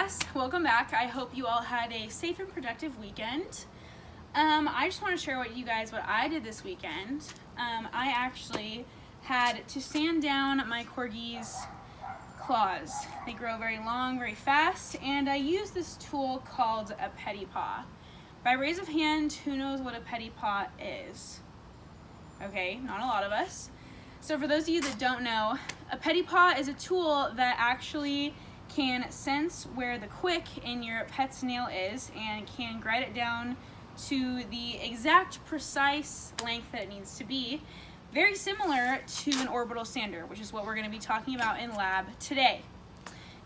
class, welcome back. I hope you all had a safe and productive weekend. I just want to share with you guys what I did this weekend. I actually had to sand down my corgi's claws. They grow very long, very fast, and I used this tool called a Pedi-Paw. By raise of hand, who knows what a Pedi-Paw is? Okay, not a lot of us. So for those of you that don't know, a Pedi-Paw is a tool that actually can sense where the quick in your pet's nail is and can guide it down to the exact precise length that it needs to be. Very similar to an orbital sander, which is what we're going to be talking about in lab today.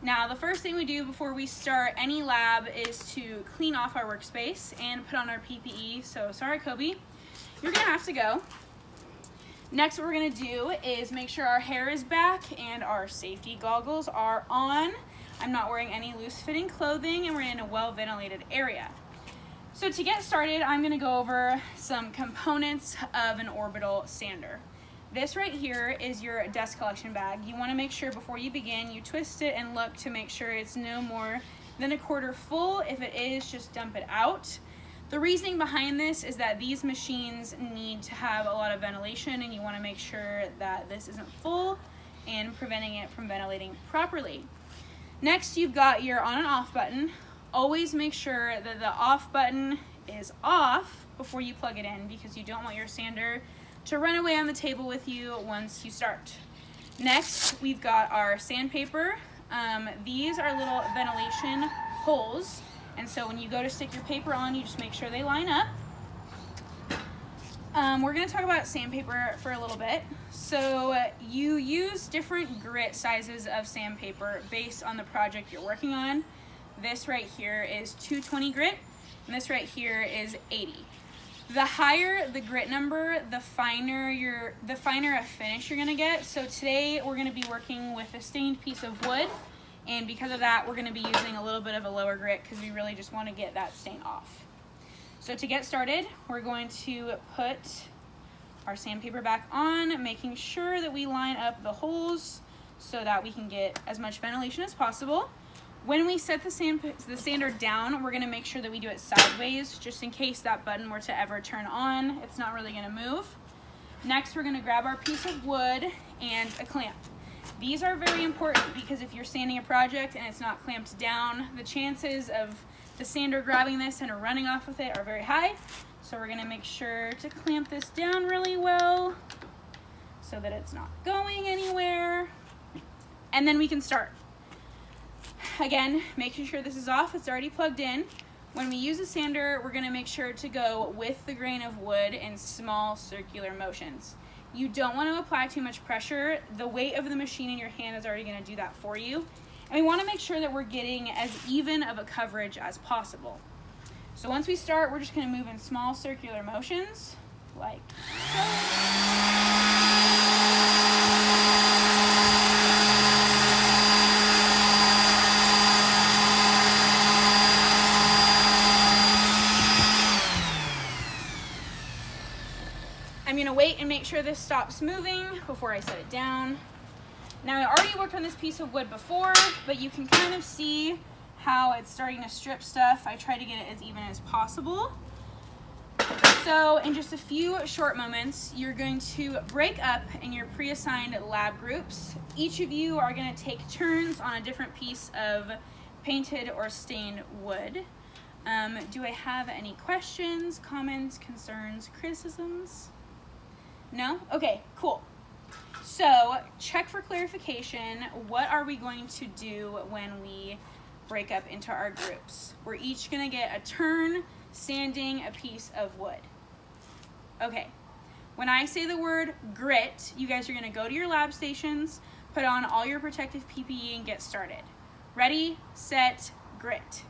Now, the first thing we do before we start any lab is to clean off our workspace and put on our PPE. So sorry, Kobe, you're going to have to go. Next, what we're going to do is make sure our hair is back and our safety goggles are on. I'm not wearing any loose-fitting clothing, and we're in a well-ventilated area. So to get started, I'm going to go over some components of an orbital sander. This right here is your dust collection bag. You want to make sure before you begin, you twist it and look to make sure it's no more than a quarter full. If it is, just dump it out. The reasoning behind this is that these machines need to have a lot of ventilation, and you want to make sure that this isn't full and preventing it from ventilating properly. Next, you've got your on and off button. Always make sure that the off button is off before you plug it in, because you don't want your sander to run away on the table with you once you start. Next, we've got our sandpaper. These are little ventilation holes, and so when you go to stick your paper on, you just make sure they line up. We're going to talk about sandpaper for a little bit. So you use different grit sizes of sandpaper based on the project you're working on. This right here is 220 grit, and this right here is 80. The higher the grit number, the finer a finish you're going to get. So today we're going to be working with a stained piece of wood, and because of that, we're going to be using a little bit of a lower grit because we really just want to get that stain off. So to get started, we're going to put our sandpaper back on, making sure that we line up the holes so that we can get as much ventilation as possible. When we set the sander down, we're going to make sure that we do it sideways, just in case that button were to ever turn on. It's not really going to move. Next, we're going to grab our piece of wood and a clamp. These are very important because if you're sanding a project and it's not clamped down, the chances of the sander grabbing this and running off with it are very high. So we're going to make sure to clamp this down really well so that it's not going anywhere. And then we can start. Again, making sure this is off, it's already plugged in. When we use a sander, we're going to make sure to go with the grain of wood in small circular motions. You don't want to apply too much pressure. The weight of the machine in your hand is already going to do that for you. And we want to make sure that we're getting as even of a coverage as possible. So once we start, we're just going to move in small circular motions, like so. I'm going to wait and make sure this stops moving before I set it down. Now, I already worked on this piece of wood before, but you can kind of see how it's starting to strip stuff. I try to get it as even as possible. So in just a few short moments, you're going to break up in your pre-assigned lab groups. Each of you are going to take turns on a different piece of painted or stained wood. Do I have any questions, comments, concerns, criticisms? No? Okay, cool. So check for clarification. What are we going to do when we break up into our groups? We're each going to get a turn sanding a piece of wood. Okay. When I say the word grit, you guys are going to go to your lab stations, put on all your protective PPE, and get started. Ready, set, grit.